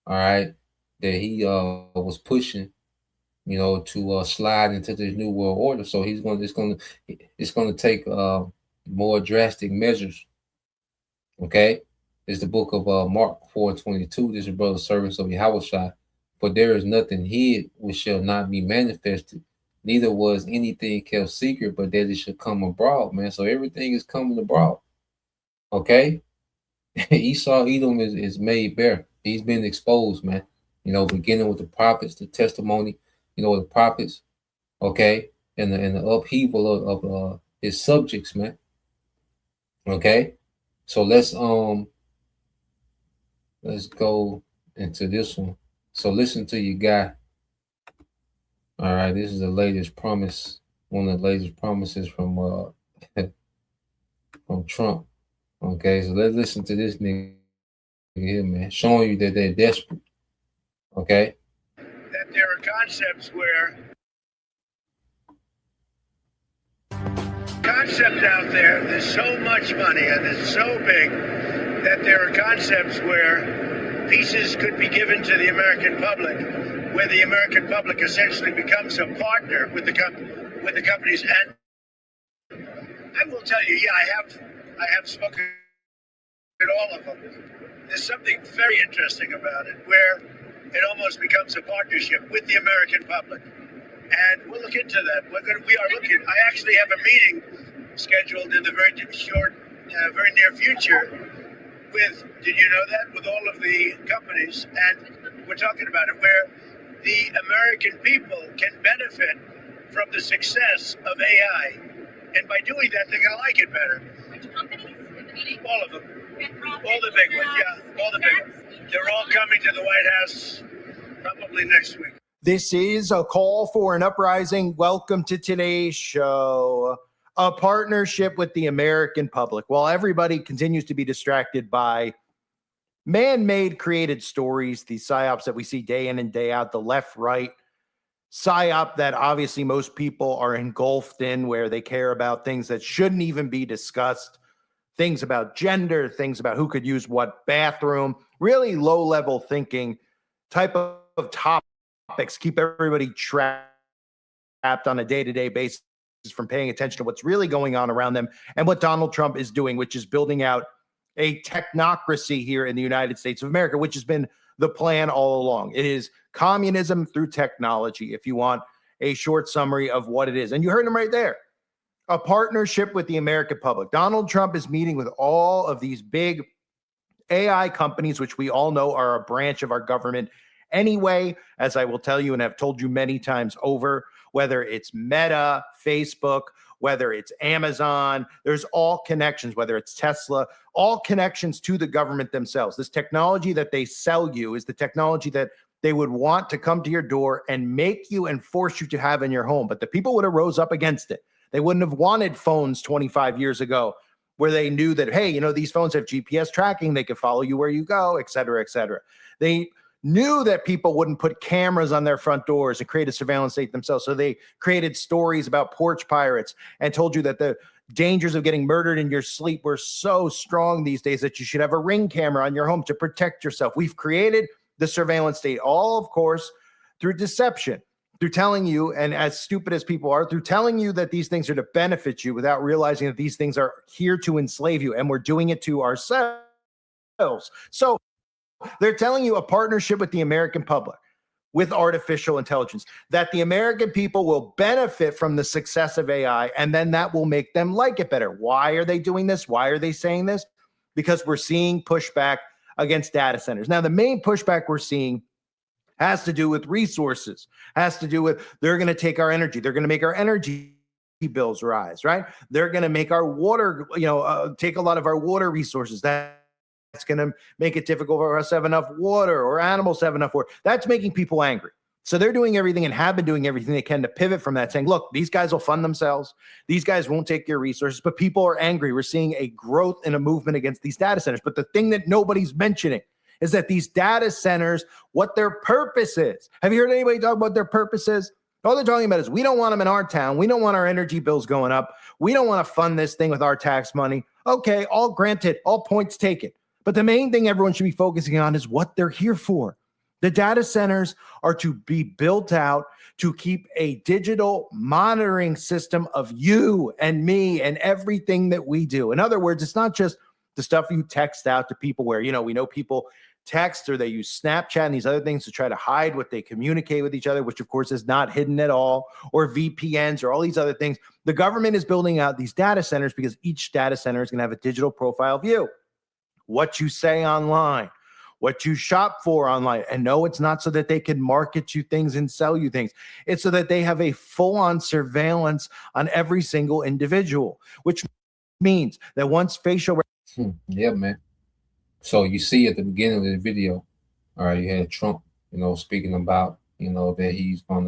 all right, that he was pushing, to slide into this New World Order. So it's going to take more drastic measures. Okay, it's the book of Mark 4:22. This is brother servants of Yahushua. For there is nothing hid which shall not be manifested, neither was anything kept secret, but that it should come abroad, man. So everything is coming abroad. Okay, Esau, Edom is made bare. He's been exposed, man. Beginning with the prophets, the testimony, the prophets, okay, and the upheaval of his subjects, man. Okay, so let's go into this one. So listen to your guy. All right, this is the latest promise, one of the latest promises from from Trump. Okay, so let's listen to this nigga here, man, showing you that they're desperate. Okay. That there are concepts where out there's so much money and it's so big that there are concepts where pieces could be given to the American public, where the American public essentially becomes a partner with the companies. And I will tell you, I have spoken at all of them. There's something very interesting about it, where it almost becomes a partnership with the American public. And we'll look into that. We are looking. I actually have a meeting scheduled in the very near future with, did you know that, with all of the companies, and we're talking about it, where the American people can benefit from the success of AI. And by doing that, they're going to like it better. Which companies? All of them. All the big ones, yeah. All the big ones. They're all coming to the White House probably next week. This is a call for an uprising. Welcome to today's show. A partnership with the American public. While everybody continues to be distracted by man-made created stories, these psyops that we see day in and day out, the left-right psyop that obviously most people are engulfed in, where they care about things that shouldn't even be discussed, things about gender, things about who could use what bathroom, really low-level thinking type of topics keep everybody trapped on a day-to-day basis from paying attention to what's really going on around them and what Donald Trump is doing, which is building out a technocracy here in the United States of America, which has been the plan all along. It is communism through technology, if you want a short summary of what it is. And you heard him right there. A partnership with the American public. Donald Trump is meeting with all of these big AI companies, which we all know are a branch of our government anyway, as I will tell you and have told you many times over, whether it's Meta, Facebook, whether it's Amazon, there's all connections, whether it's Tesla, all connections to the government themselves. This technology that they sell you is the technology that they would want to come to your door and make you and force you to have in your home. But the people would have rose up against it. They wouldn't have wanted phones 25 years ago where they knew that, hey, you know, these phones have GPS tracking, they can follow you where you go, et cetera, et cetera. They knew that people wouldn't put cameras on their front doors and create a surveillance state themselves. So they created stories about porch pirates and told you that the dangers of getting murdered in your sleep were so strong these days that you should have a Ring camera on your home to protect yourself. We've created the surveillance state, all, of course, through deception, through telling you, and as stupid as people are, through telling you that these things are to benefit you without realizing that these things are here to enslave you, and we're doing it to ourselves. So they're telling you a partnership with the American public, with artificial intelligence, that the American people will benefit from the success of AI, and then that will make them like it better. Why are they doing this? Why are they saying this? Because we're seeing pushback against data centers. Now, the main pushback we're seeing has to do with resources, has to do with they're going to take our energy. They're going to make our energy bills rise, right? They're going to make our water, take a lot of our water resources. That's going to make it difficult for us to have enough water or animals to have enough water. That's making people angry. So they're doing everything and have been doing everything they can to pivot from that, saying, look, these guys will fund themselves. These guys won't take your resources, but people are angry. We're seeing a growth and a movement against these data centers. But the thing that nobody's mentioning is that these data centers, what their purpose is. Have you heard anybody talk about their purpose is? All they're talking about is we don't want them in our town. We don't want our energy bills going up. We don't want to fund this thing with our tax money. Okay, all granted, all points taken. But the main thing everyone should be focusing on is what they're here for. The data centers are to be built out to keep a digital monitoring system of you and me and everything that we do. In other words, it's not just the stuff you text out to people where, we know people text or they use Snapchat and these other things to try to hide what they communicate with each other, which of course is not hidden at all, or VPNs or all these other things. The government is building out these data centers because each data center is going to have a digital profile of you. What you say online, what you shop for online. And no, it's not so that they can market you things and sell you things. It's so that they have a full-on surveillance on every single individual, which means that once facial... Yeah, man. So you see at the beginning of the video, all right, you had Trump, speaking about, that he's going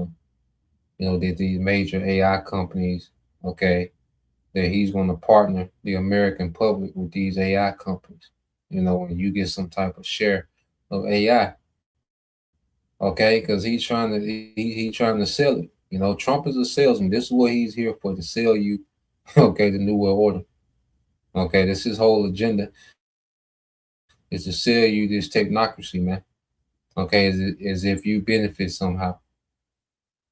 to, that these major AI companies, okay, that he's going to partner the American public with these AI companies. When you get some type of share of AI, okay, because he's trying to sell it. Trump is a salesman. This is what he's here for, to sell you, okay, the New World Order. Okay, this is his whole agenda, is to sell you this technocracy, man. Okay, as if you benefit somehow.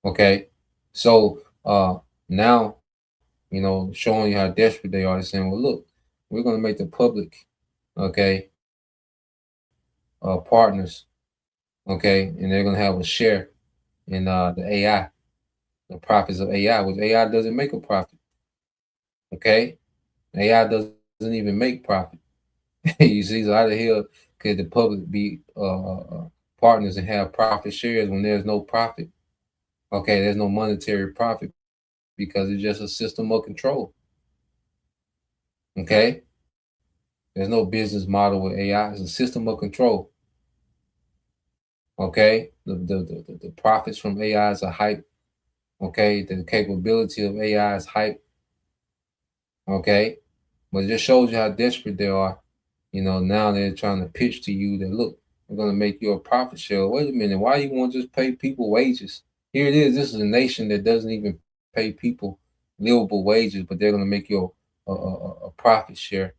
Okay, so now, showing you how desperate they are, they're saying, well, look, we're going to make the public, okay, partners, okay, and they're going to have a share in the AI, the profits of AI, which AI doesn't make a profit. Okay, AI doesn't even make profit. You see, so how the hell could the public be partners and have profit shares when there's no profit. Okay, there's no monetary profit because it's just a system of control. Okay, there's no business model with AI. It's a system of control. Okay, the profits from AI is a hype. Okay, the capability of AI is hype. Okay, but it just shows you how desperate they are. Now they're trying to pitch to you that, look, we're going to make you a profit share. Wait a minute, why you want to just pay people wages? Here it is. This is a nation that doesn't even pay people livable wages, but they're going to make you a profit share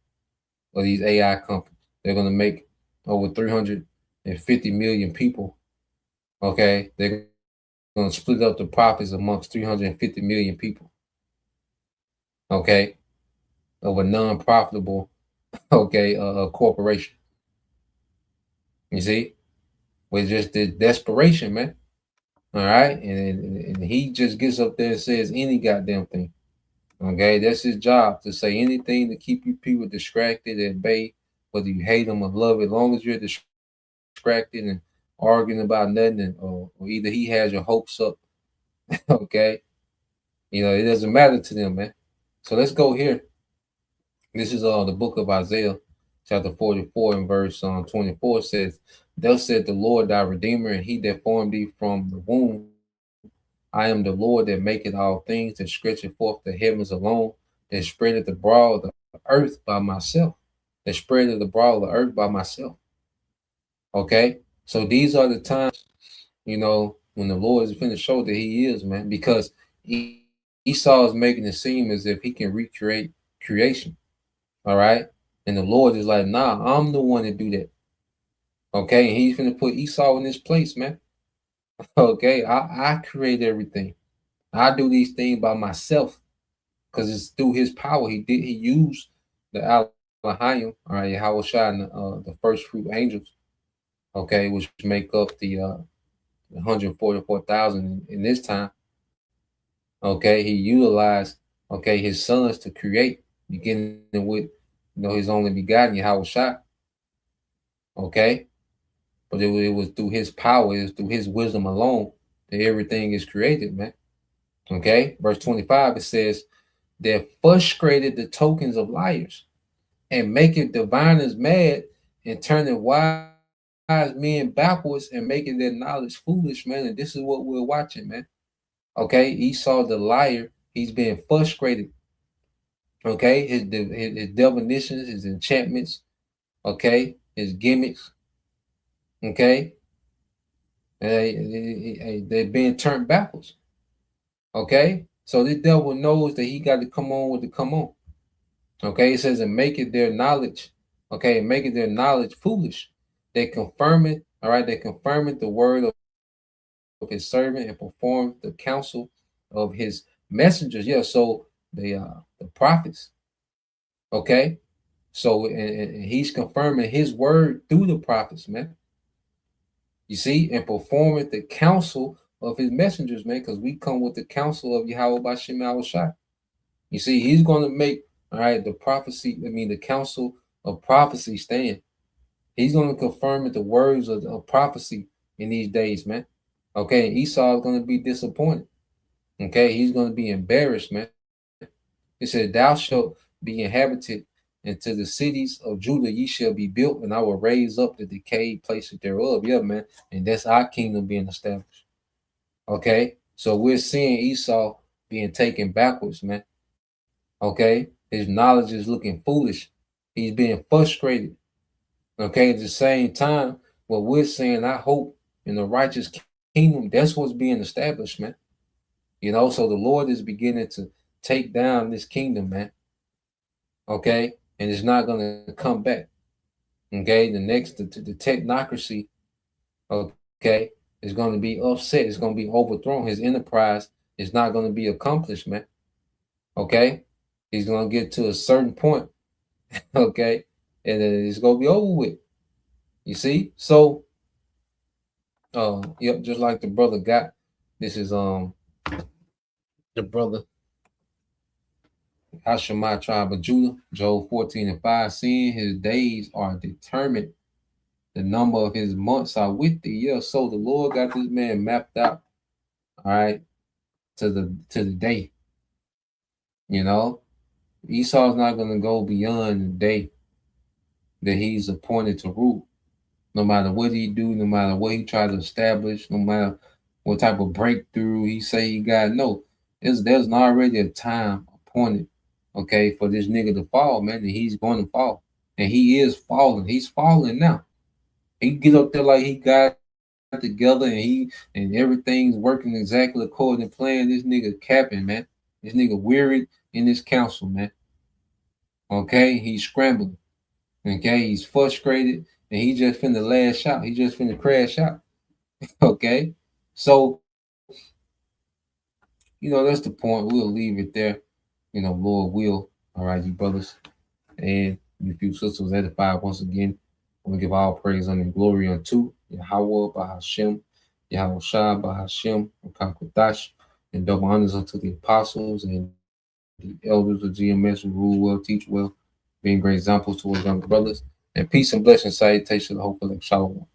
of these AI companies. They're going to make over 350 million people. Okay, they're going to split up the profits amongst 350 million people. Okay, of a non-profitable corporation. You see, with just the desperation, man. All right, and he just gets up there and says any goddamn thing. Okay, that's his job, to say anything to keep you people distracted at bay, whether you hate them or love it. As long as you're distracted and arguing about nothing, or either he has your hopes up, okay, it doesn't matter to them, man. So let's go here. This is the book of Isaiah, chapter 44 and verse 24 says, "Thus said the Lord thy Redeemer, and he that formed thee from the womb. I am the Lord that maketh all things, that stretcheth forth the heavens alone, that spreadeth abroad the earth by myself, that spreadeth abroad the earth by myself." Okay, so these are the times, when the Lord is finna show that he is, man, because Esau is making it seem as if he can recreate creation. All right. And the Lord is like, nah, I'm the one that do that. Okay. And he's going to put Esau in his place, man. Okay. I create everything. I do these things by myself because it's through his power. He used the Elohim, all right, Yahweh Shai, and the first fruit angels, okay, which make up the 144,000 in this time. Okay. He utilized, his sons to create, beginning with, his only begotten, Yahweh Shai. Okay. But it was through his power, it was through his wisdom alone that everything is created, man. Okay. Verse 25, it says, "They frustrated the tokens of liars and making diviners mad and turning wise men backwards and making their knowledge foolish," man. And this is what we're watching, man. Okay. Esau, the liar, he's being frustrated. Okay. His divinations, his enchantments, okay, his gimmicks, okay, they're being turned backwards. Okay, so the devil knows that he got to come on with the come on. Okay, it says, "And make it their knowledge." Okay, and make it their knowledge foolish. They confirm it. All right, they confirm it the word of his servant and perform the counsel of his messengers. Yeah, so the prophets. Okay, so and he's confirming his word through the prophets, man. You see, and performing the counsel of his messengers, man, because we come with the counsel of Yahweh Bashem Yahushua. You see, he's going to make, all right, the counsel of prophecy stand. He's going to confirm the words of prophecy in these days, man. Okay, Esau is going to be disappointed. Okay, he's going to be embarrassed, man. It said, "Thou shalt be inhabited, and to the cities of Judah ye shall be built, and I will raise up the decayed places thereof." Yeah, man. And that's our kingdom being established. Okay, so we're seeing Esau being taken backwards, man. Okay, his knowledge is looking foolish. He's being frustrated. Okay, at the same time, what we're saying, I hope in the righteous kingdom, that's what's being established, man. So the Lord is beginning to take down this kingdom, man. Okay, and it's not going to come back. Okay, the technocracy, okay, is going to be upset. It's going to be overthrown. His enterprise is not going to be accomplished, man. Okay, he's going to get to a certain point, okay, and then it's going to be over with. You see? So, yep, just like the brother got. This is the brother Ashemai tribe of Judah, Job 14 and 5, "Seeing his days are determined." The number of his months are with thee. Yeah, so the Lord got this man mapped out, all right, to the day. You know, Esau's not gonna go beyond the day that he's appointed to rule. No matter what he do, no matter what he try to establish, no matter what type of breakthrough he say he got, no, there's already a time appointed, okay, for this nigga to fall, man, and he's going to fall, and he is falling. He's falling now. He get up there like he got together and everything's working exactly according to plan. This nigga capping, man. This nigga wearied in this council, man. Okay, he's scrambling. Okay, he's frustrated and he just finna lash out. He just finna crash out. Okay, so that's the point. We'll leave it there. Lord will. All right, you brothers and you few sisters edified once again. I'm gonna give all praise and glory unto Yahweh Bahashem, Yahweh Shah Bahashem, Kakwadash, and double honors unto the apostles and the elders of GMS who rule well, teach well, being great examples to our younger brothers. And peace and blessing, salutation, hopefully, shalom.